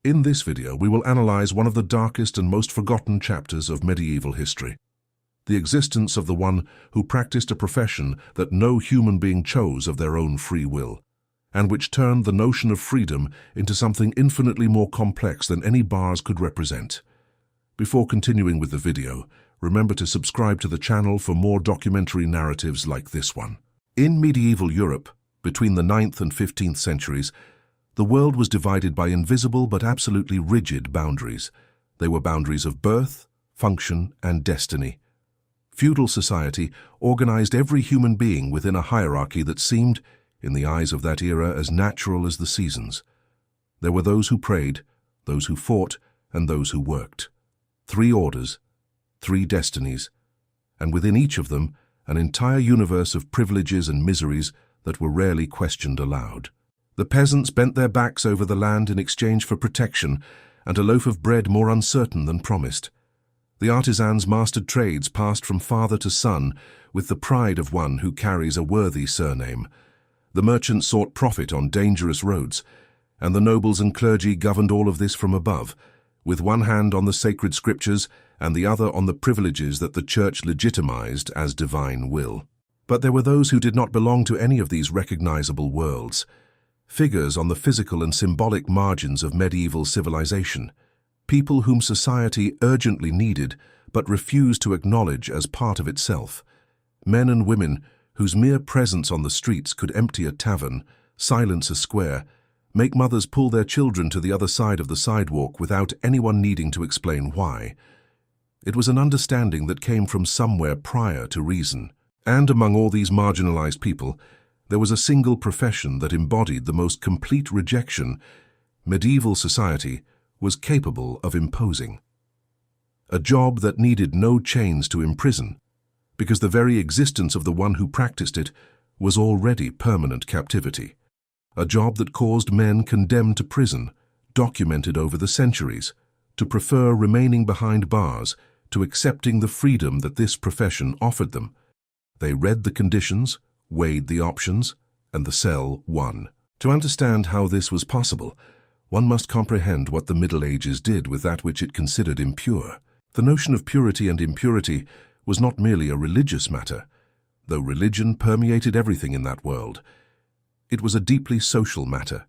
In this video, we will analyze one of the darkest and most forgotten chapters of medieval history. The existence of the one who practiced a profession that no human being chose of their own free will, and which turned the notion of freedom into something infinitely more complex than any bars could represent. Before continuing with the video, remember to subscribe to the channel for more documentary narratives like this one. In medieval Europe, between the 9th and 15th centuries, the world was divided by invisible but absolutely rigid boundaries. They were boundaries of birth, function, and destiny. Feudal society organized every human being within a hierarchy that seemed, in the eyes of that era, as natural as the seasons. There were those who prayed, those who fought, and those who worked. 3 orders, 3 destinies, and within each of them, an entire universe of privileges and miseries that were rarely questioned aloud. The peasants bent their backs over the land in exchange for protection and a loaf of bread more uncertain than promised. The artisans mastered trades passed from father to son with the pride of one who carries a worthy surname. The merchants sought profit on dangerous roads, and the nobles and clergy governed all of this from above, with one hand on the sacred scriptures and the other on the privileges that the church legitimized as divine will. But there were those who did not belong to any of these recognizable worlds, figures on the physical and symbolic margins of medieval civilization, people whom society urgently needed but refused to acknowledge as part of itself, men and women whose mere presence on the streets could empty a tavern, silence a square, make mothers pull their children to the other side of the sidewalk without anyone needing to explain why. It was an understanding that came from somewhere prior to reason. And among all these marginalized people, there was a single profession that embodied the most complete rejection medieval society was capable of imposing. A job that needed no chains to imprison, because the very existence of the one who practiced it was already permanent captivity. A job that caused men condemned to prison, documented over the centuries, to prefer remaining behind bars to accepting the freedom that this profession offered them. They read the conditions, weighed the options, and the cell won. To understand how this was possible, one must comprehend what the Middle Ages did with that which it considered impure. The notion of purity and impurity was not merely a religious matter, though religion permeated everything in that world. It was a deeply social matter.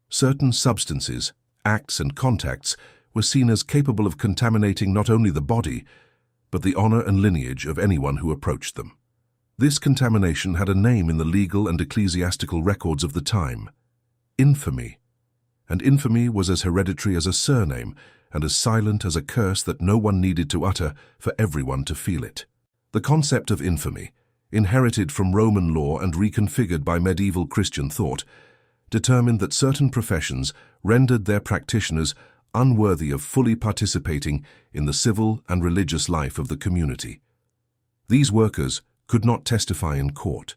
Certain substances, acts, and contacts were seen as capable of contaminating not only the body, but the honor and lineage of anyone who approached them. This contamination had a name in the legal and ecclesiastical records of the time: infamy. And infamy was as hereditary as a surname and as silent as a curse that no one needed to utter for everyone to feel it. The concept of infamy, inherited from Roman law and reconfigured by medieval Christian thought, determined that certain professions rendered their practitioners unworthy of fully participating in the civil and religious life of the community. These workers could not testify in court.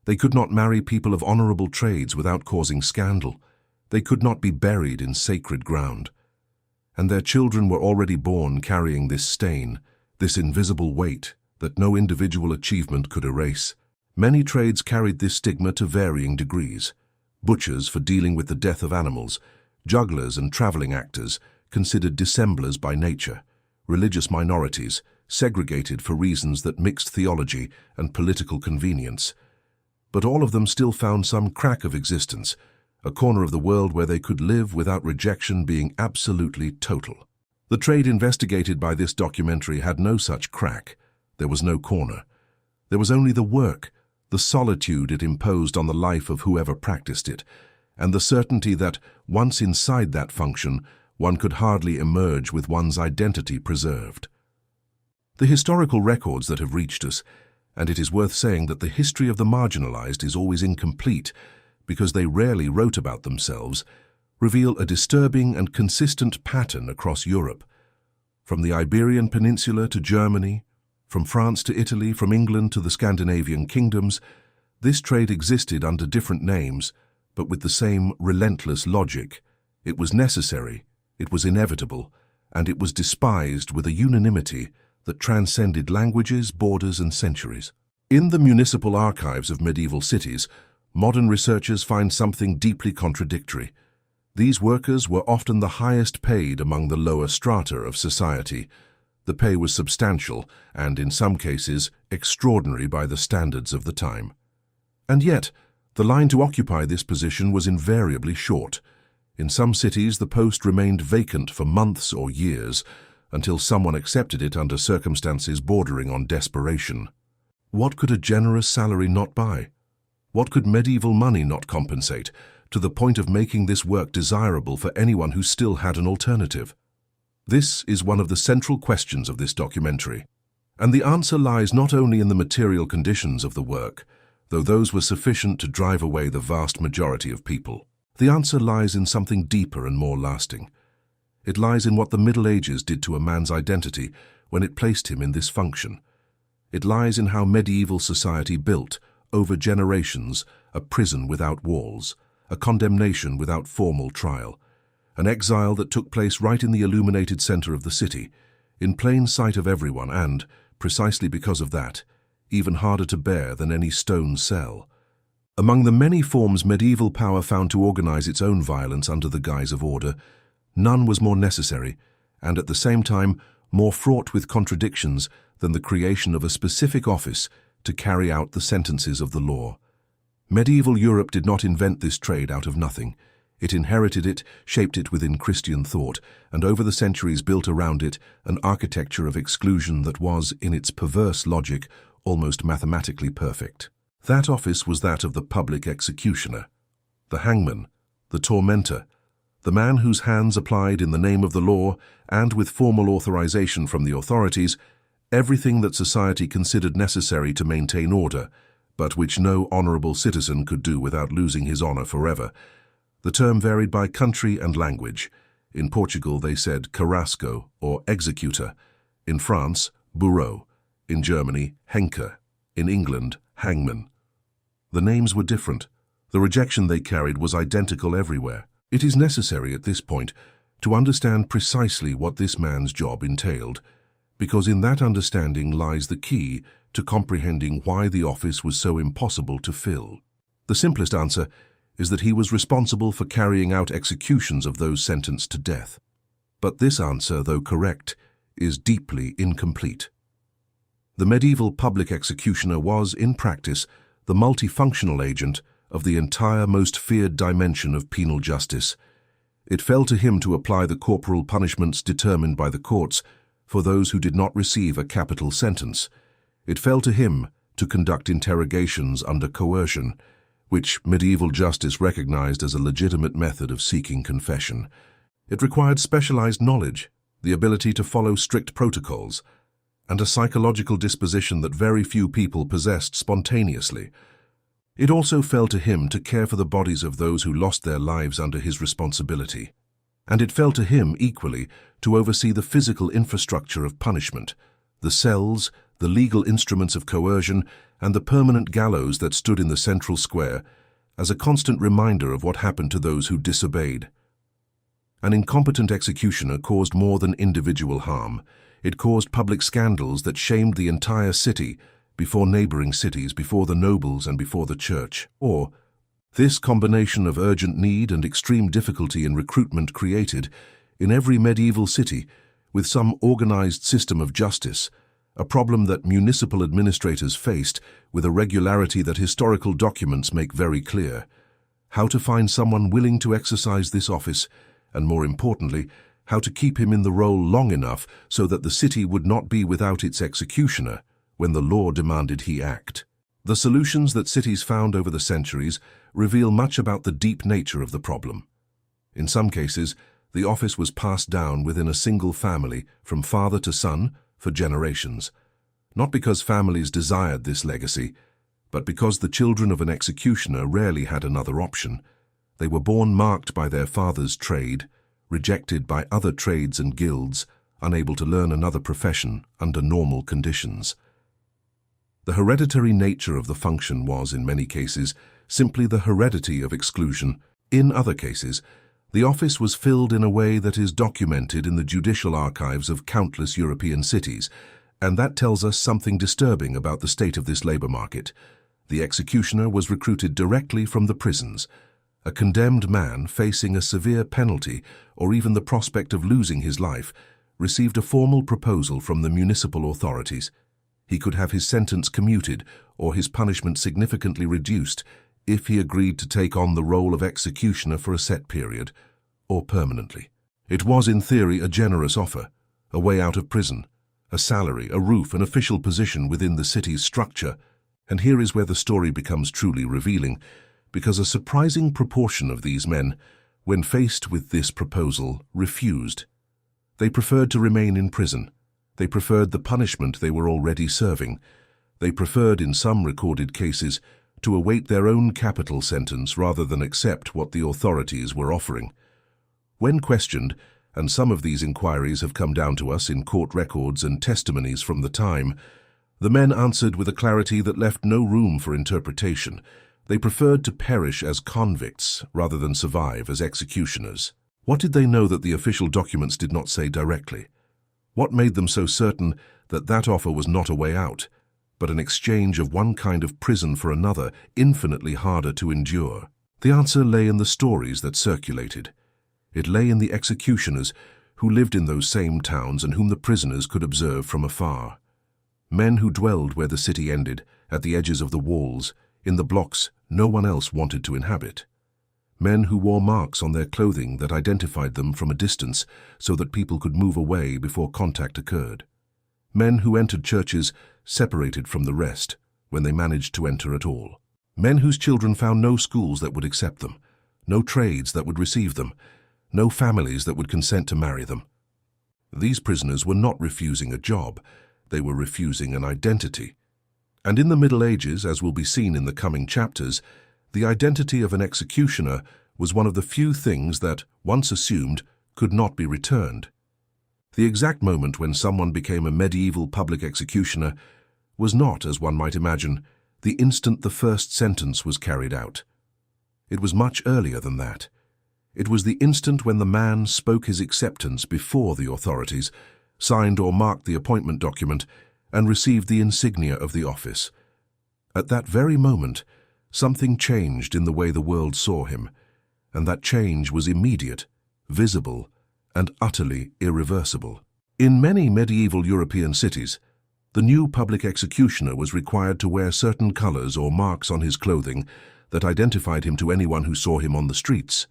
They could not marry people of honorable trades without causing scandal. They could not be buried in sacred ground. And their children were already born carrying this stain, this invisible weight that no individual achievement could erase. Many trades carried this stigma to varying degrees. Butchers for dealing with the death of animals, jugglers and traveling actors considered dissemblers by nature, religious minorities segregated for reasons that mixed theology and political convenience. But all of them still found some crack of existence, a corner of the world where they could live without rejection being absolutely total. The trade investigated by this documentary had no such crack. There was no corner. There was only the work, the solitude it imposed on the life of whoever practiced it, and the certainty that, once inside that function, one could hardly emerge with one's identity preserved. The historical records that have reached us, and it is worth saying that the history of the marginalized is always incomplete because they rarely wrote about themselves, reveal a disturbing and consistent pattern across Europe. From the Iberian Peninsula to Germany, from France to Italy, from England to the Scandinavian kingdoms, this trade existed under different names, but with the same relentless logic. It was necessary, it was inevitable, and it was despised with a unanimity that transcended languages, borders, and centuries. In the municipal archives of medieval cities, modern researchers find something deeply contradictory. These workers were often the highest paid among the lower strata of society. The pay was substantial and, in some cases, extraordinary by the standards of the time. And yet, the line to occupy this position was invariably short. In some cities, the post remained vacant for months or years, until someone accepted it under circumstances bordering on desperation. What could a generous salary not buy? What could medieval money not compensate, to the point of making this work desirable for anyone who still had an alternative? This is one of the central questions of this documentary. And the answer lies not only in the material conditions of the work, though those were sufficient to drive away the vast majority of people. The answer lies in something deeper and more lasting. It lies in what the Middle Ages did to a man's identity when it placed him in this function. It lies in how medieval society built, over generations, a prison without walls, a condemnation without formal trial, an exile that took place right in the illuminated center of the city, in plain sight of everyone and, precisely because of that, even harder to bear than any stone cell. Among the many forms medieval power found to organize its own violence under the guise of order, none was more necessary, and at the same time more fraught with contradictions than the creation of a specific office to carry out the sentences of the law. Medieval Europe did not invent this trade out of nothing. It inherited it, shaped it within Christian thought, and over the centuries built around it an architecture of exclusion that was, in its perverse logic, almost mathematically perfect. That office was that of the public executioner, the hangman, the tormentor, the man whose hands applied in the name of the law and with formal authorization from the authorities everything that society considered necessary to maintain order, but which no honorable citizen could do without losing his honor forever. The term varied by country and language. In Portugal they said carrasco or executor, in France, bourreau, in Germany, henker, in England, hangman. The names were different. The rejection they carried was identical everywhere. It is necessary at this point to understand precisely what this man's job entailed, because in that understanding lies the key to comprehending why the office was so impossible to fill. The simplest answer is that he was responsible for carrying out executions of those sentenced to death. But this answer, though correct, is deeply incomplete. The medieval public executioner was, in practice, the multifunctional agent of the entire most feared dimension of penal justice. It fell to him to apply the corporal punishments determined by the courts for those who did not receive a capital sentence. It fell to him to conduct interrogations under coercion, which medieval justice recognized as a legitimate method of seeking confession. It required specialized knowledge, the ability to follow strict protocols, and a psychological disposition that very few people possessed spontaneously. It also fell to him to care for the bodies of those who lost their lives under his responsibility. And it fell to him, equally, to oversee the physical infrastructure of punishment, the cells, the legal instruments of coercion, and the permanent gallows that stood in the central square, as a constant reminder of what happened to those who disobeyed. An incompetent executioner caused more than individual harm. It caused public scandals that shamed the entire city, before neighboring cities, before the nobles, and before the church. Or, this combination of urgent need and extreme difficulty in recruitment created, in every medieval city, with some organized system of justice, a problem that municipal administrators faced with a regularity that historical documents make very clear. How to find someone willing to exercise this office, and more importantly, how to keep him in the role long enough so that the city would not be without its executioner when the law demanded he act. The solutions that cities found over the centuries reveal much about the deep nature of the problem. In some cases, the office was passed down within a single family from father to son for generations, not because families desired this legacy, but because the children of an executioner rarely had another option. They were born marked by their father's trade, rejected by other trades and guilds, unable to learn another profession under normal conditions. The hereditary nature of the function was, in many cases, simply the heredity of exclusion. In other cases, the office was filled in a way that is documented in the judicial archives of countless European cities, and that tells us something disturbing about the state of this labor market. The executioner was recruited directly from the prisons, A condemned man facing a severe penalty or even the prospect of losing his life received a formal proposal from the municipal authorities. He could have his sentence commuted or his punishment significantly reduced if he agreed to take on the role of executioner for a set period or permanently. It was in theory a generous offer, a way out of prison, a salary, a roof, an official position within the city's structure. And here is where the story becomes truly revealing, because a surprising proportion of these men, when faced with this proposal, refused. They preferred to remain in prison. They preferred the punishment they were already serving. They preferred, in some recorded cases, to await their own capital sentence rather than accept what the authorities were offering. When questioned, and some of these inquiries have come down to us in court records and testimonies from the time, the men answered with a clarity that left no room for interpretation. They preferred to perish as convicts rather than survive as executioners. What did they know that the official documents did not say directly? What made them so certain that that offer was not a way out, but an exchange of one kind of prison for another, infinitely harder to endure? The answer lay in the stories that circulated. It lay in the executioners who lived in those same towns and whom the prisoners could observe from afar. Men who dwelled where the city ended, at the edges of the walls, in the blocks no one else wanted to inhabit. Men who wore marks on their clothing that identified them from a distance so that people could move away before contact occurred. Men who entered churches separated from the rest when they managed to enter at all. Men whose children found no schools that would accept them, no trades that would receive them, no families that would consent to marry them. These prisoners were not refusing a job, they were refusing an identity. And in the Middle Ages, as will be seen in the coming chapters, the identity of an executioner was one of the few things that, once assumed, could not be returned. The exact moment when someone became a medieval public executioner was not, as one might imagine, the instant the first sentence was carried out. It was much earlier than that. It was the instant when the man spoke his acceptance before the authorities, signed or marked the appointment document, and received the insignia of the office. At that very moment, something changed in the way the world saw him, and that change was immediate, visible, and utterly irreversible. In many medieval European cities, the new public executioner was required to wear certain colors or marks on his clothing that identified him to anyone who saw him on the streets.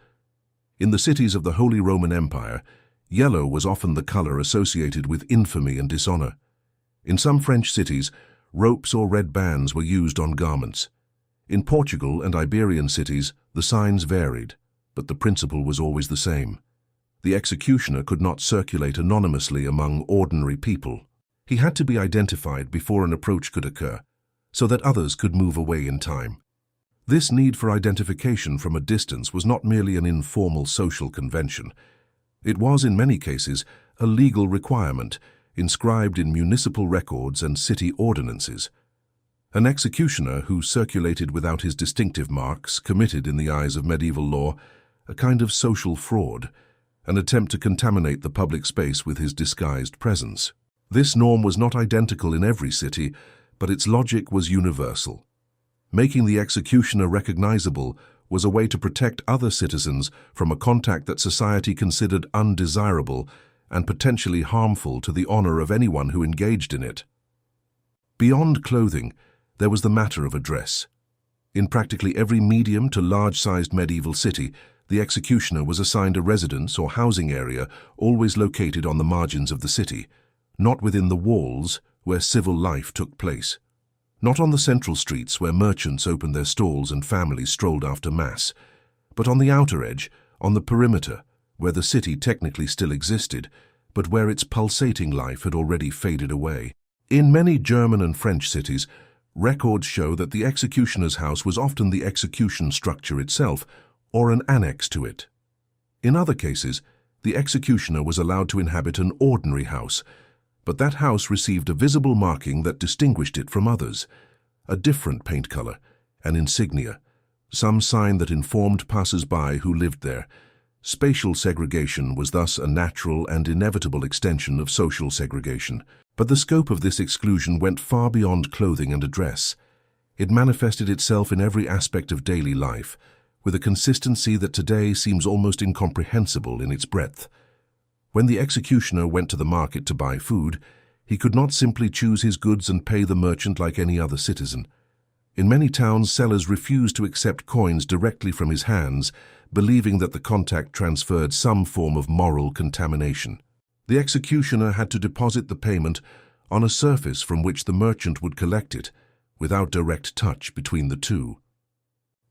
In the cities of the Holy Roman Empire, yellow was often the color associated with infamy and dishonor. In some French cities, ropes or red bands were used on garments. In Portugal and Iberian cities, the signs varied, but the principle was always the same. The executioner could not circulate anonymously among ordinary people. He had to be identified before an approach could occur, so that others could move away in time. This need for identification from a distance was not merely an informal social convention. It was, in many cases, a legal requirement, inscribed in municipal records and city ordinances. An executioner who circulated without his distinctive marks committed, in the eyes of medieval law, a kind of social fraud, an attempt to contaminate the public space with his disguised presence. This norm was not identical in every city, but its logic was universal. Making the executioner recognizable was a way to protect other citizens from a contact that society considered undesirable and potentially harmful to the honor of anyone who engaged in it. Beyond clothing, there was the matter of address. In practically every medium to large-sized medieval city, the executioner was assigned a residence or housing area always located on the margins of the city, not within the walls where civil life took place. Not on the central streets where merchants opened their stalls and families strolled after mass, but on the outer edge, on the perimeter, where the city technically still existed, but where its pulsating life had already faded away. In many German and French cities, records show that the executioner's house was often the execution structure itself, or an annex to it. In other cases, the executioner was allowed to inhabit an ordinary house, but that house received a visible marking that distinguished it from others, a different paint color, an insignia, some sign that informed passers-by who lived there. Spatial segregation was thus a natural and inevitable extension of social segregation. But the scope of this exclusion went far beyond clothing and address. It manifested itself in every aspect of daily life, with a consistency that today seems almost incomprehensible in its breadth. When the executioner went to the market to buy food, he could not simply choose his goods and pay the merchant like any other citizen. In many towns, sellers refused to accept coins directly from his hands, believing that the contact transferred some form of moral contamination. The executioner had to deposit the payment on a surface from which the merchant would collect it, without direct touch between the two.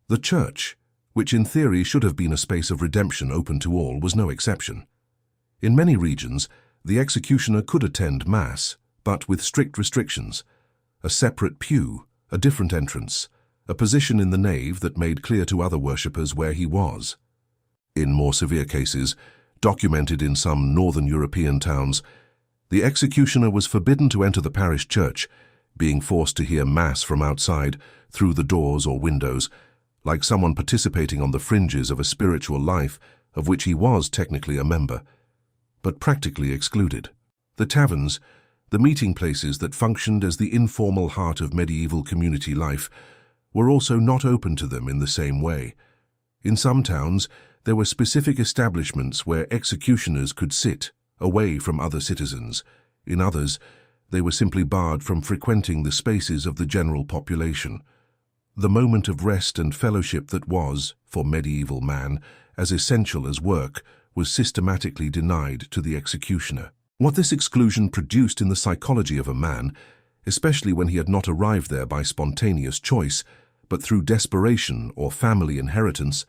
The church, which in theory should have been a space of redemption open to all, was no exception. In many regions, the executioner could attend Mass, but with strict restrictions: a separate pew, a different entrance, a position in the nave that made clear to other worshippers where he was. In more severe cases, documented in some northern European towns, the executioner was forbidden to enter the parish church, being forced to hear Mass from outside, through the doors or windows, like someone participating on the fringes of a spiritual life of which he was technically a member, but practically excluded. The taverns, the meeting places that functioned as the informal heart of medieval community life, were also not open to them in the same way. In some towns, there were specific establishments where executioners could sit, away from other citizens. In others, they were simply barred from frequenting the spaces of the general population. The moment of rest and fellowship that was, for medieval man, as essential as work, was systematically denied to the executioner. What this exclusion produced in the psychology of a man, especially when he had not arrived there by spontaneous choice, but through desperation or family inheritance,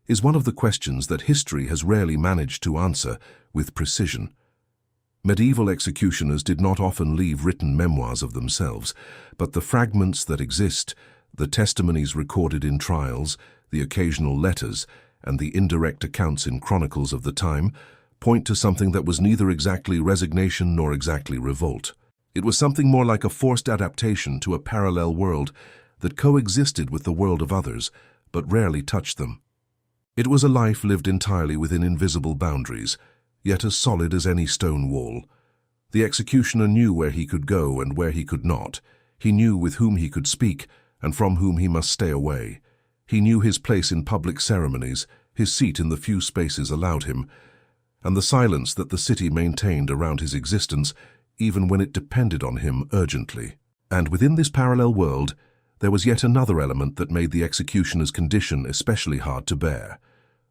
is one of the questions that history has rarely managed to answer with precision. Medieval executioners did not often leave written memoirs of themselves, but the fragments that exist, the testimonies recorded in trials, the occasional letters, and the indirect accounts in chronicles of the time, point to something that was neither exactly resignation nor exactly revolt. It was something more like a forced adaptation to a parallel world that coexisted with the world of others, but rarely touched them. It was a life lived entirely within invisible boundaries, yet as solid as any stone wall. The executioner knew where he could go and where he could not. He knew with whom he could speak and from whom he must stay away. He knew his place in public ceremonies, his seat in the few spaces allowed him, and the silence that the city maintained around his existence, even when it depended on him urgently. And within this parallel world, there was yet another element that made the executioner's condition especially hard to bear.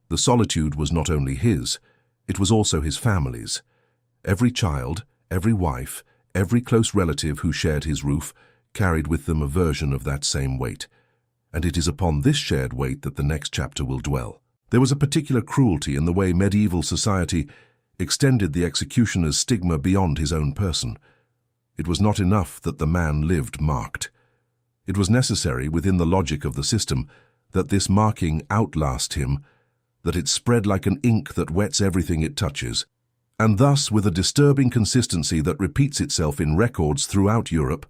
The solitude was not only his, it was also his family's. Every child, every wife, every close relative who shared his roof carried with them a version of that same weight. And it is upon this shared weight that the next chapter will dwell. There was a particular cruelty in the way medieval society extended the executioner's stigma beyond his own person. It was not enough that the man lived marked. It was necessary, within the logic of the system, that this marking outlast him, that it spread like an ink that wets everything it touches. And thus, with a disturbing consistency that repeats itself in records throughout Europe,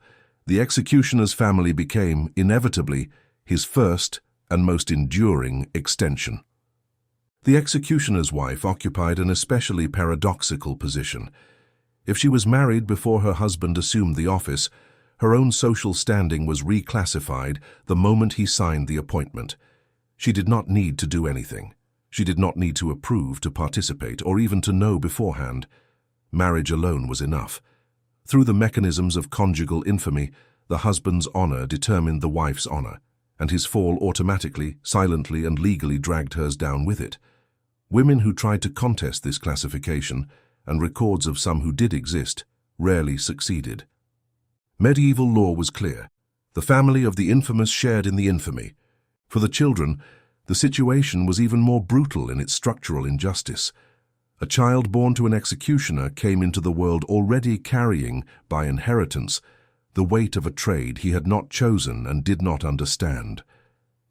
the executioner's family became, inevitably, his first and most enduring extension. The executioner's wife occupied an especially paradoxical position. If she was married before her husband assumed the office, her own social standing was reclassified the moment he signed the appointment. She did not need to do anything. She did not need to approve, to participate, or even to know beforehand. Marriage alone was enough. Through the mechanisms of conjugal infamy, the husband's honor determined the wife's honor, and his fall automatically, silently, and legally dragged hers down with it. Women who tried to contest this classification, and records of some who did exist, rarely succeeded. Medieval law was clear. The family of the infamous shared in the infamy. For the children, the situation was even more brutal in its structural injustice. A child born to an executioner came into the world already carrying, by inheritance, the weight of a trade he had not chosen and did not understand.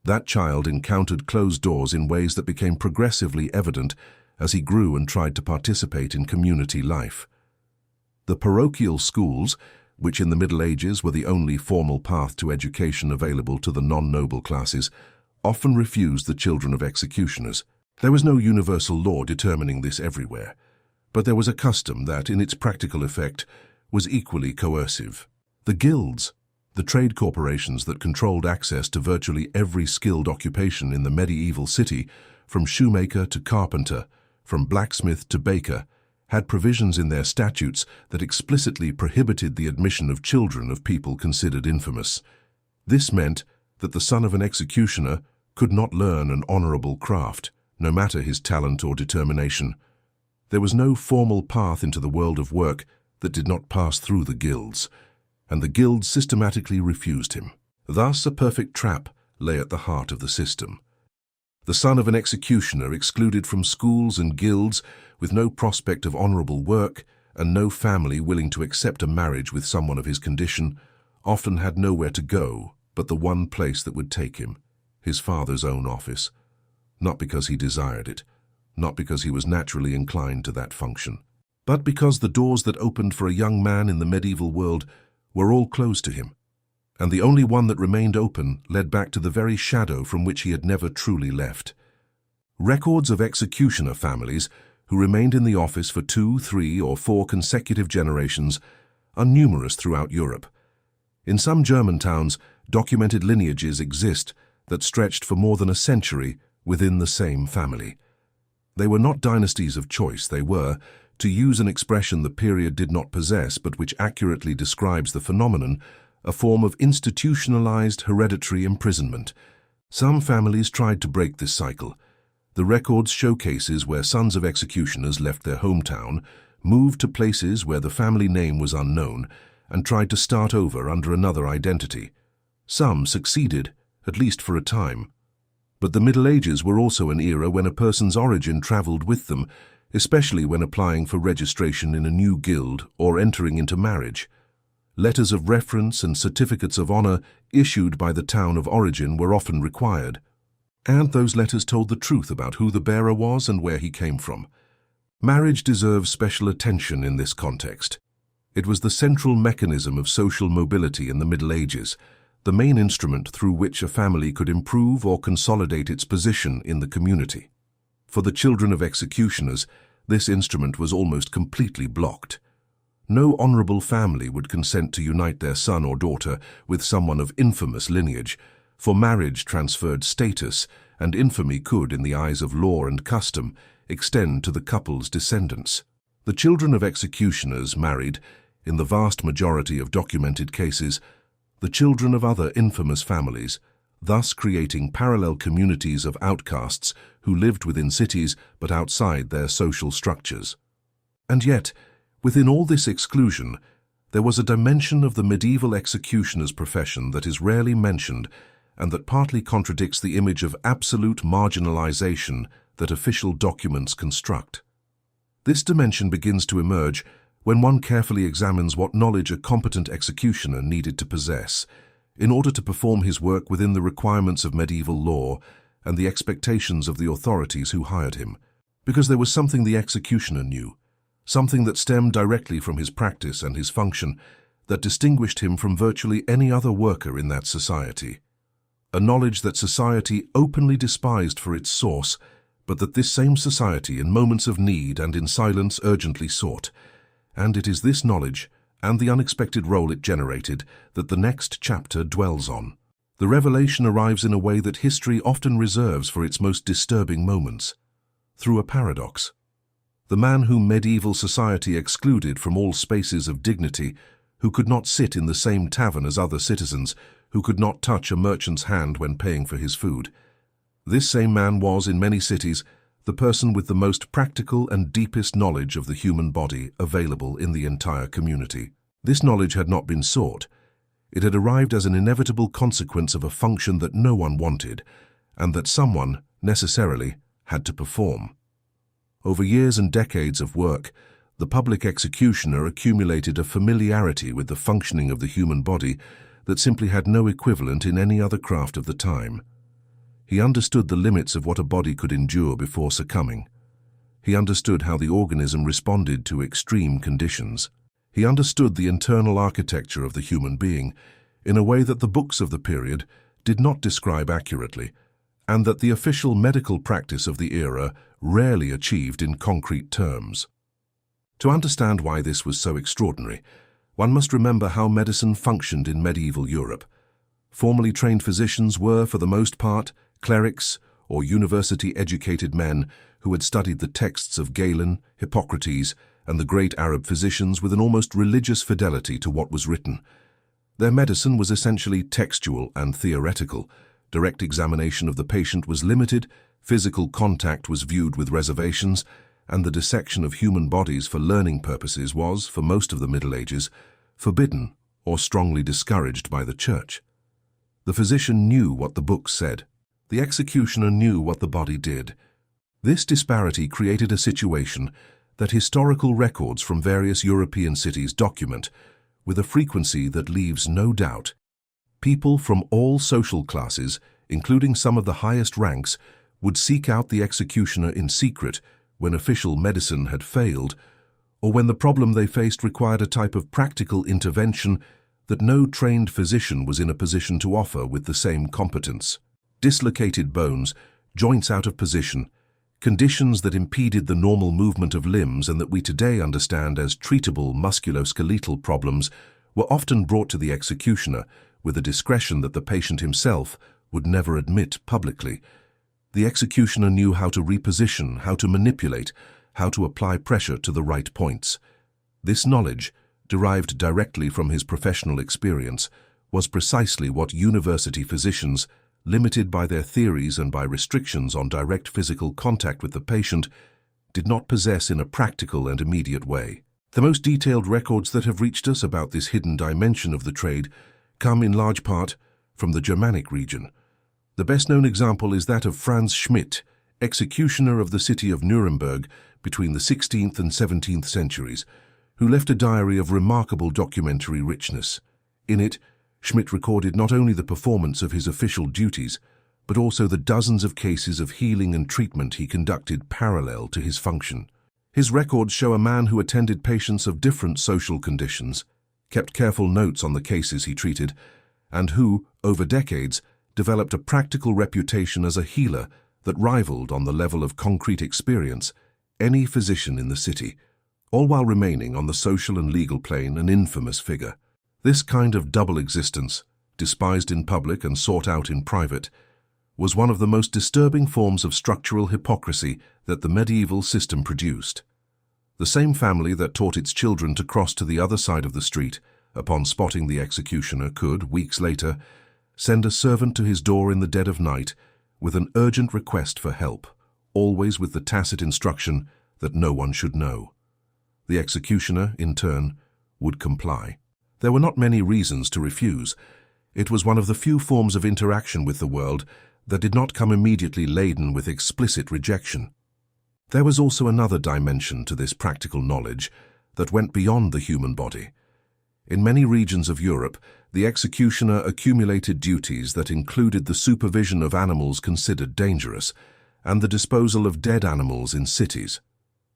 That child encountered closed doors in ways that became progressively evident as he grew and tried to participate in community life. The parochial schools, which in the Middle Ages were the only formal path to education available to the non-noble classes, often refused the children of executioners. There was no universal law determining this everywhere, but there was a custom that, in its practical effect, was equally coercive. The guilds, The trade corporations that controlled access to virtually every skilled occupation in the medieval city, from shoemaker to carpenter, from blacksmith to baker, had provisions in their statutes that explicitly prohibited the admission of children of people considered infamous. This meant that the son of an executioner could not learn an honorable craft, no matter his talent or determination. There was no formal path into the world of work that did not pass through the guilds, and the guilds systematically refused him. Thus, a perfect trap lay at the heart of the system. The son of an executioner, excluded from schools and guilds, with no prospect of honorable work and no family willing to accept a marriage with someone of his condition, often had nowhere to go but the one place that would take him, his father's own office. Not because he desired it, not because he was naturally inclined to that function, but because the doors that opened for a young man in the medieval world were all closed to him, and the only one that remained open led back to the very shadow from which he had never truly left. Records of executioner families who remained in the office for 2, 3, or 4 consecutive generations are numerous throughout Europe. In some German towns, documented lineages exist that stretched for more than a century within the same family. They were not dynasties of choice. They were, to use an expression the period did not possess but which accurately describes the phenomenon, a form of institutionalized hereditary imprisonment. Some families tried to break this cycle. The records show cases where sons of executioners left their hometown, moved to places where the family name was unknown, and tried to start over under another identity. Some succeeded, at least for a time. But the Middle Ages were also an era when a person's origin traveled with them, especially when applying for registration in a new guild or entering into marriage. Letters of reference and certificates of honor issued by the town of origin were often required, and those letters told the truth about who the bearer was and where he came from. Marriage deserves special attention in this context. It was the central mechanism of social mobility in the Middle Ages, the main instrument through which a family could improve or consolidate its position in the community. For the children of executioners, this instrument was almost completely blocked. No honorable family would consent to unite their son or daughter with someone of infamous lineage, for marriage transferred status, and infamy could, in the eyes of law and custom, extend to the couple's descendants. The children of executioners married, in the vast majority of documented cases, the children of other infamous families, thus creating parallel communities of outcasts who lived within cities but outside their social structures. And yet, within all this exclusion, there was a dimension of the medieval executioner's profession that is rarely mentioned and that partly contradicts the image of absolute marginalization that official documents construct. This dimension begins to emerge when one carefully examines what knowledge a competent executioner needed to possess in order to perform his work within the requirements of medieval law and the expectations of the authorities who hired him, because there was something the executioner knew, something that stemmed directly from his practice and his function that distinguished him from virtually any other worker in that society. A knowledge that society openly despised for its source, but that this same society in moments of need and in silence urgently sought. And it is this knowledge, and the unexpected role it generated, that the next chapter dwells on. The revelation arrives in a way that history often reserves for its most disturbing moments, through a paradox. The man whom medieval society excluded from all spaces of dignity, who could not sit in the same tavern as other citizens, who could not touch a merchant's hand when paying for his food. This same man was, in many cities, the person with the most practical and deepest knowledge of the human body available in the entire community. This knowledge had not been sought. It had arrived as an inevitable consequence of a function that no one wanted, and that someone, necessarily, had to perform. Over years and decades of work, the public executioner accumulated a familiarity with the functioning of the human body that simply had no equivalent in any other craft of the time. He understood the limits of what a body could endure before succumbing. He understood how the organism responded to extreme conditions. He understood the internal architecture of the human being in a way that the books of the period did not describe accurately, and that the official medical practice of the era rarely achieved in concrete terms. To understand why this was so extraordinary, One must remember how medicine functioned in medieval Europe. Formally trained physicians were, for the most part, clerics or university-educated men who had studied the texts of Galen, Hippocrates, and the great Arab physicians with an almost religious fidelity to what was written. Their medicine was essentially textual and theoretical. Direct examination of the patient was limited, physical contact was viewed with reservations, and the dissection of human bodies for learning purposes was, for most of the Middle Ages, forbidden or strongly discouraged by the Church. The physician knew what the books said. The executioner knew what the body did. This disparity created a situation that historical records from various European cities document with a frequency that leaves no doubt. People from all social classes, including some of the highest ranks, would seek out the executioner in secret when official medicine had failed, or when the problem they faced required a type of practical intervention that no trained physician was in a position to offer with the same competence. Dislocated bones, joints out of position, conditions that impeded the normal movement of limbs and that we today understand as treatable musculoskeletal problems were often brought to the executioner with a discretion that the patient himself would never admit publicly. The executioner knew how to reposition, how to manipulate, how to apply pressure to the right points. This knowledge, derived directly from his professional experience, was precisely what university physicians, limited by their theories and by restrictions on direct physical contact with the patient, did not possess in a practical and immediate way. The most detailed records that have reached us about this hidden dimension of the trade come in large part from the Germanic region. The best-known example is that of Franz Schmidt, executioner of the city of Nuremberg between the 16th and 17th centuries, who left a diary of remarkable documentary richness. In it, Schmidt recorded not only the performance of his official duties, but also the dozens of cases of healing and treatment he conducted parallel to his function. His records show a man who attended patients of different social conditions, kept careful notes on the cases he treated, and who, over decades, developed a practical reputation as a healer that rivaled, on the level of concrete experience, any physician in the city, all while remaining on the social and legal plane an infamous figure. This kind of double existence, despised in public and sought out in private, was one of the most disturbing forms of structural hypocrisy that the medieval system produced. The same family that taught its children to cross to the other side of the street, upon spotting the executioner, could, weeks later, send a servant to his door in the dead of night with an urgent request for help, always with the tacit instruction that no one should know. The executioner, in turn, would comply. There were not many reasons to refuse. It was one of the few forms of interaction with the world that did not come immediately laden with explicit rejection. There was also another dimension to this practical knowledge that went beyond the human body. In many regions of Europe, the executioner accumulated duties that included the supervision of animals considered dangerous and the disposal of dead animals in cities.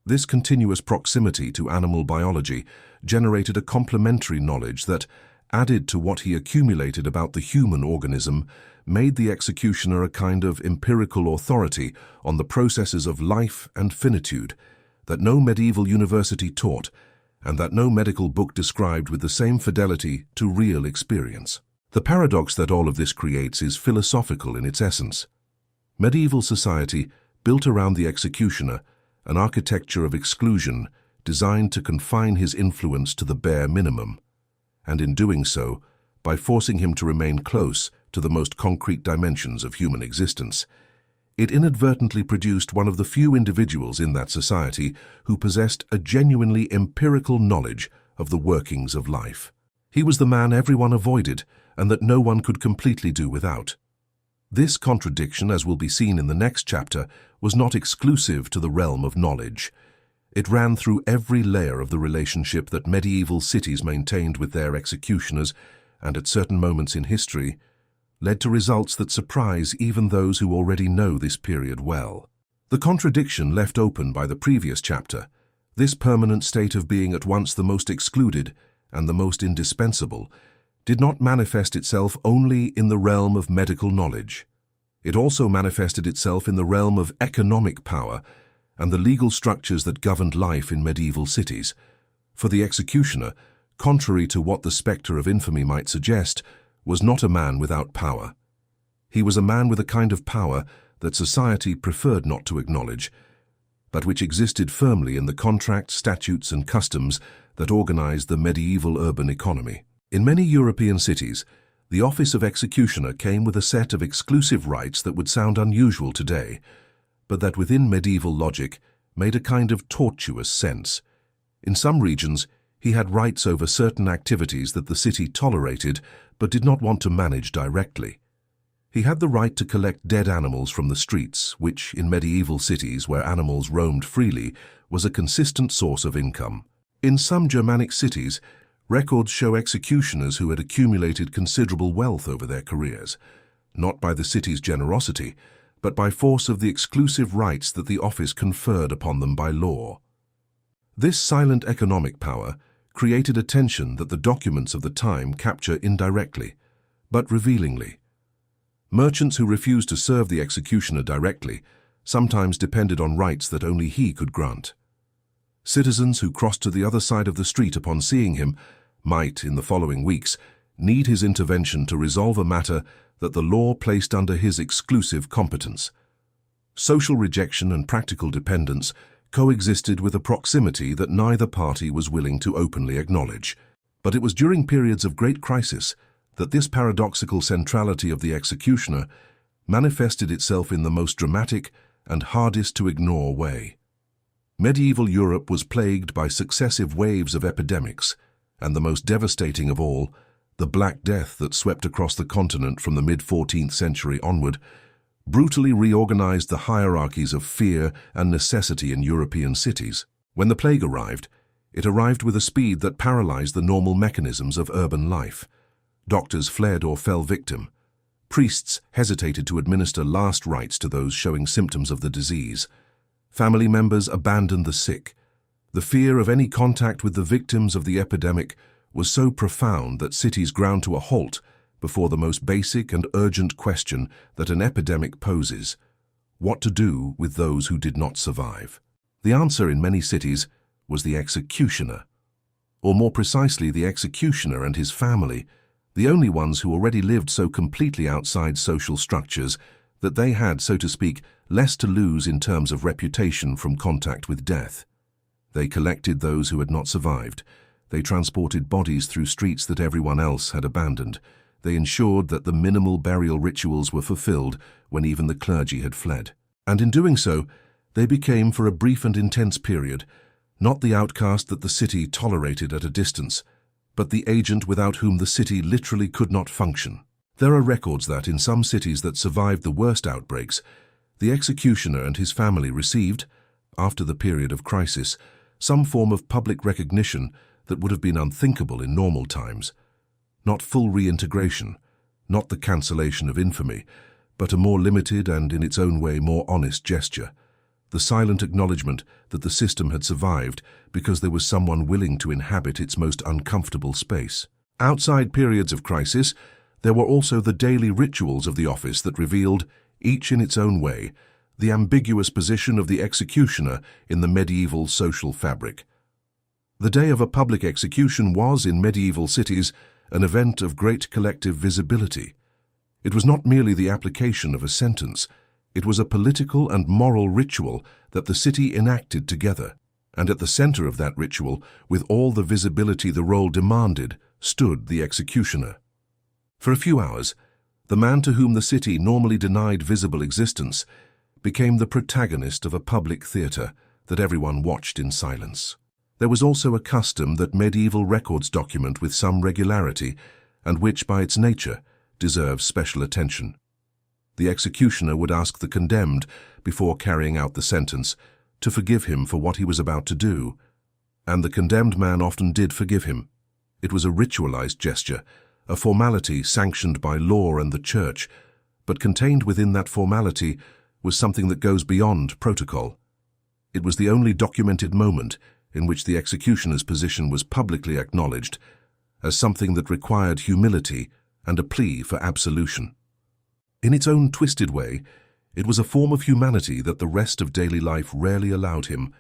This continuous proximity to animal biology generated a complementary knowledge that, added to what he accumulated about the human organism, made the executioner a kind of empirical authority on the processes of life and finitude that no medieval university taught and that no medical book described with the same fidelity to real experience. The paradox that all of this creates is philosophical in its essence. Medieval society built around the executioner an architecture of exclusion designed to confine his influence to the bare minimum, and in doing so, by forcing him to remain close to the most concrete dimensions of human existence, it inadvertently produced one of the few individuals in that society who possessed a genuinely empirical knowledge of the workings of life. He was the man everyone avoided and that no one could completely do without. This contradiction, as will be seen in the next chapter, was not exclusive to the realm of knowledge. It ran through every layer of the relationship that medieval cities maintained with their executioners, and at certain moments in history, led to results that surprise even those who already know this period well. The contradiction left open by the previous chapter, this permanent state of being at once the most excluded and the most indispensable, did not manifest itself only in the realm of medical knowledge. It also manifested itself in the realm of economic power and the legal structures that governed life in medieval cities. For the executioner, contrary to what the spectre of infamy might suggest, was not a man without power. He was a man with a kind of power that society preferred not to acknowledge, but which existed firmly in the contracts, statutes, and customs that organized the medieval urban economy. In many European cities, the office of executioner came with a set of exclusive rights that would sound unusual today, but that within medieval logic made a kind of tortuous sense. In some regions, he had rights over certain activities that the city tolerated but did not want to manage directly. He had the right to collect dead animals from the streets, which, in medieval cities where animals roamed freely, was a consistent source of income. In some Germanic cities, records show executioners who had accumulated considerable wealth over their careers, not by the city's generosity, but by force of the exclusive rights that the office conferred upon them by law. This silent economic power created a tension that the documents of the time capture indirectly, but revealingly. Merchants who refused to serve the executioner directly sometimes depended on rights that only he could grant. Citizens who crossed to the other side of the street upon seeing him might, in the following weeks, need his intervention to resolve a matter that the law placed under his exclusive competence. Social rejection and practical dependence coexisted with a proximity that neither party was willing to openly acknowledge. But it was during periods of great crisis that this paradoxical centrality of the executioner manifested itself in the most dramatic and hardest to ignore way. Medieval Europe was plagued by successive waves of epidemics, and the most devastating of all, the Black Death that swept across the continent from the mid-14th century onward, brutally reorganized the hierarchies of fear and necessity in European cities. When the plague arrived, it arrived with a speed that paralyzed the normal mechanisms of urban life. Doctors fled or fell victim. Priests hesitated to administer last rites to those showing symptoms of the disease. Family members abandoned the sick. The fear of any contact with the victims of the epidemic was so profound that cities ground to a halt before the most basic and urgent question that an epidemic poses: what to do with those who did not survive. The answer in many cities was the executioner, or more precisely the executioner and his family, the only ones who already lived so completely outside social structures that they had, so to speak, less to lose in terms of reputation from contact with death. They collected those who had not survived. They transported bodies through streets that everyone else had abandoned. They ensured that the minimal burial rituals were fulfilled when even the clergy had fled. And in doing so, they became, for a brief and intense period, not the outcast that the city tolerated at a distance, but the agent without whom the city literally could not function. There are records that, in some cities that survived the worst outbreaks, the executioner and his family received, after the period of crisis, some form of public recognition that would have been unthinkable in normal times. Not full reintegration, not the cancellation of infamy, but a more limited and, in its own way, more honest gesture. The silent acknowledgement that the system had survived because there was someone willing to inhabit its most uncomfortable space. Outside periods of crisis, there were also the daily rituals of the office that revealed, each in its own way, the ambiguous position of the executioner in the medieval social fabric. The day of a public execution was, in medieval cities, an event of great collective visibility. It was not merely the application of a sentence, it was a political and moral ritual that the city enacted together, and at the center of that ritual, with all the visibility the role demanded, stood the executioner. For a few hours, the man to whom the city normally denied visible existence became the protagonist of a public theater that everyone watched in silence. There was also a custom that medieval records document with some regularity, and which, by its nature, deserves special attention. The executioner would ask the condemned, before carrying out the sentence, to forgive him for what he was about to do, and the condemned man often did forgive him. It was a ritualized gesture, a formality sanctioned by law and the church, but contained within that formality was something that goes beyond protocol. It was the only documented moment in which the executioner's position was publicly acknowledged as something that required humility and a plea for absolution. In its own twisted way, it was a form of humanity that the rest of daily life rarely allowed him.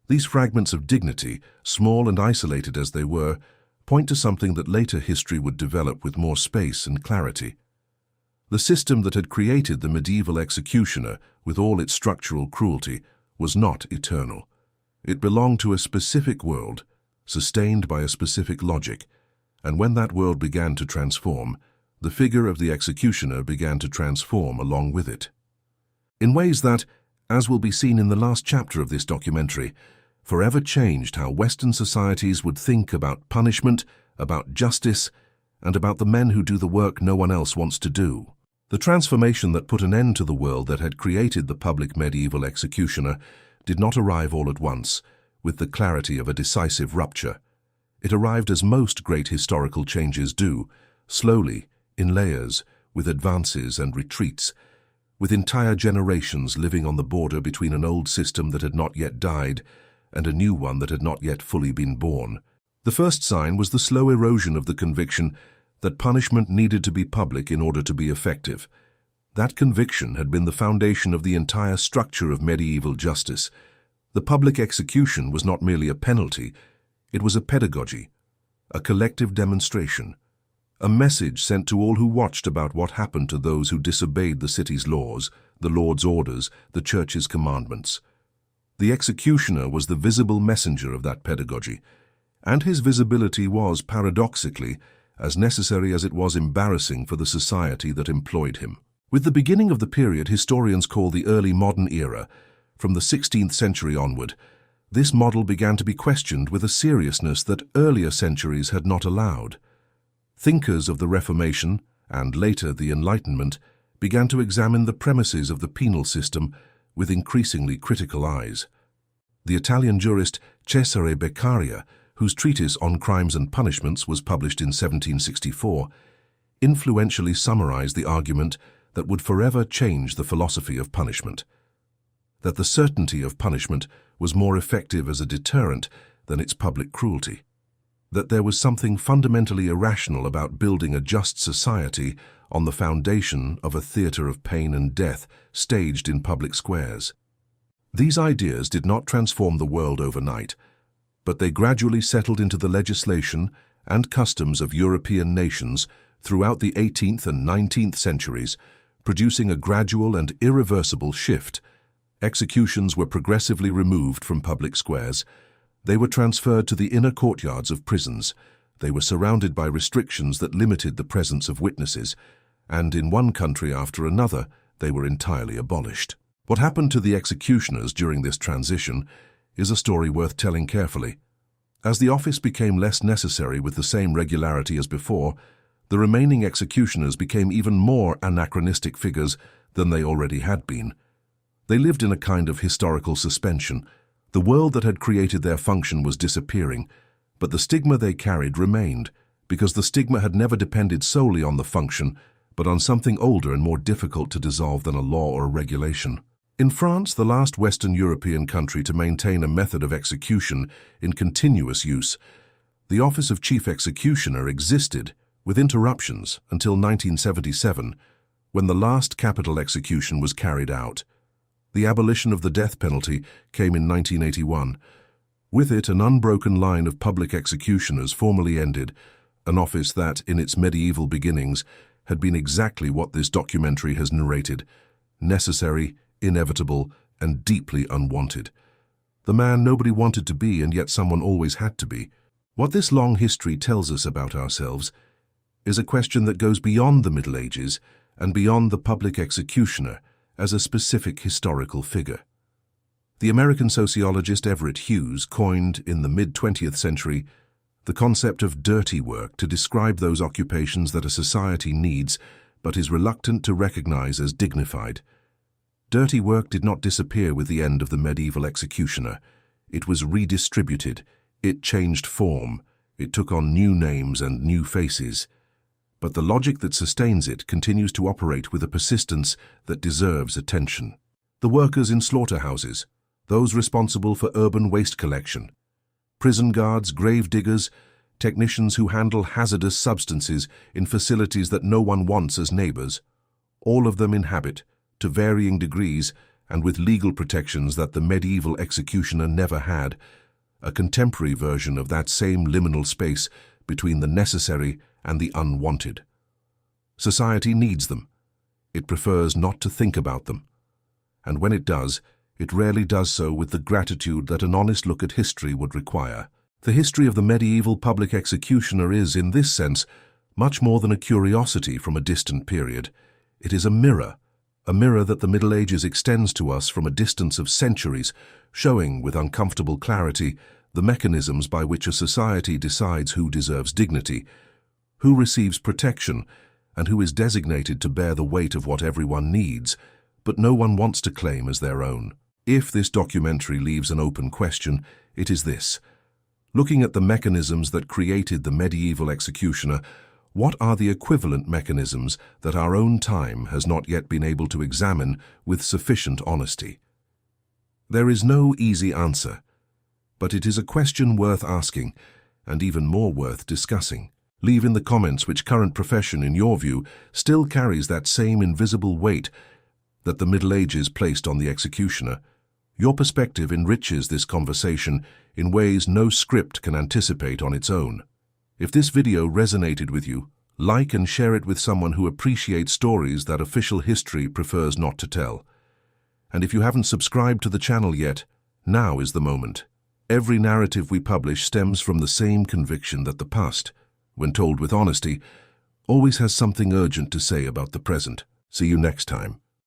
These fragments of dignity, small and isolated as they were point to something that later history would develop with more space and clarity. The system that had created the medieval executioner, with all its structural cruelty, was not eternal. It belonged to a specific world, sustained by a specific logic, and when that world began to transform, the figure of the executioner began to transform along with it. In ways that, as will be seen in the last chapter of this documentary, forever changed how Western societies would think about punishment, about justice, and about the men who do the work no one else wants to do. The transformation that put an end to the world that had created the public medieval executioner did not arrive all at once, with the clarity of a decisive rupture. It arrived as most great historical changes do, slowly, in layers, with advances and retreats, with entire generations living on the border between an old system that had not yet died and a new one that had not yet fully been born. The first sign was the slow erosion of the conviction that punishment needed to be public in order to be effective. That conviction had been the foundation of the entire structure of medieval justice. The public execution was not merely a penalty, it was a pedagogy, a collective demonstration, a message sent to all who watched about what happened to those who disobeyed the city's laws, the Lord's orders, the Church's commandments. The executioner was the visible messenger of that pedagogy, and his visibility was, paradoxically, as necessary as it was embarrassing for the society that employed him. With the beginning of the period historians call the early modern era, from the 16th century onward, this model began to be questioned with a seriousness that earlier centuries had not allowed. Thinkers of the Reformation, and later the Enlightenment, began to examine the premises of the penal system with increasingly critical eyes. The Italian jurist Cesare Beccaria, whose treatise On Crimes and Punishments was published in 1764, influentially summarized the argument that would forever change the philosophy of punishment, that the certainty of punishment was more effective as a deterrent than its public cruelty, that there was something fundamentally irrational about building a just society on the foundation of a theater of pain and death staged in public squares. These ideas did not transform the world overnight, but they gradually settled into the legislation and customs of European nations throughout the 18th and 19th centuries, producing a gradual and irreversible shift. Executions were progressively removed from public squares. They were transferred to the inner courtyards of prisons. They were surrounded by restrictions that limited the presence of witnesses, and in one country after another, they were entirely abolished. What happened to the executioners during this transition is a story worth telling carefully. As the office became less necessary with the same regularity as before, the remaining executioners became even more anachronistic figures than they already had been. They lived in a kind of historical suspension. The world that had created their function was disappearing, but the stigma they carried remained, because the stigma had never depended solely on the function, but on something older and more difficult to dissolve than a law or a regulation. In France, the last Western European country to maintain a method of execution in continuous use, the office of chief executioner existed, with interruptions, until 1977, when the last capital execution was carried out. The abolition of the death penalty came in 1981. With it, an unbroken line of public executioners formally ended, an office that, in its medieval beginnings, had been exactly what this documentary has narrated: necessary, inevitable, and deeply unwanted. The man nobody wanted to be, and yet someone always had to be. What this long history tells us about ourselves is a question that goes beyond the Middle Ages and beyond the public executioner as a specific historical figure. The American sociologist Everett Hughes coined, in the mid-20th century, the concept of dirty work to describe those occupations that a society needs but is reluctant to recognize as dignified. Dirty work did not disappear with the end of the medieval executioner. It was redistributed, it changed form, it took on new names and new faces. But the logic that sustains it continues to operate with a persistence that deserves attention. The workers in slaughterhouses, those responsible for urban waste collection, prison guards, grave diggers, technicians who handle hazardous substances in facilities that no one wants as neighbors, all of them inhabit, to varying degrees and with legal protections that the medieval executioner never had, a contemporary version of that same liminal space between the necessary and the unwanted. Society needs them. It prefers not to think about them. And when it does, it rarely does so with the gratitude that an honest look at history would require. The history of the medieval public executioner is, in this sense, much more than a curiosity from a distant period. It is a mirror that the Middle Ages extends to us from a distance of centuries, showing with uncomfortable clarity the mechanisms by which a society decides who deserves dignity, who receives protection, and who is designated to bear the weight of what everyone needs, but no one wants to claim as their own. If this documentary leaves an open question, it is this. Looking at the mechanisms that created the medieval executioner, what are the equivalent mechanisms that our own time has not yet been able to examine with sufficient honesty? There is no easy answer, but it is a question worth asking, and even more worth discussing. Leave in the comments which current profession, in your view, still carries that same invisible weight that the Middle Ages placed on the executioner. Your perspective enriches this conversation in ways no script can anticipate on its own. If this video resonated with you, like and share it with someone who appreciates stories that official history prefers not to tell. And if you haven't subscribed to the channel yet, now is the moment. Every narrative we publish stems from the same conviction that the past, when told with honesty, always has something urgent to say about the present. See you next time.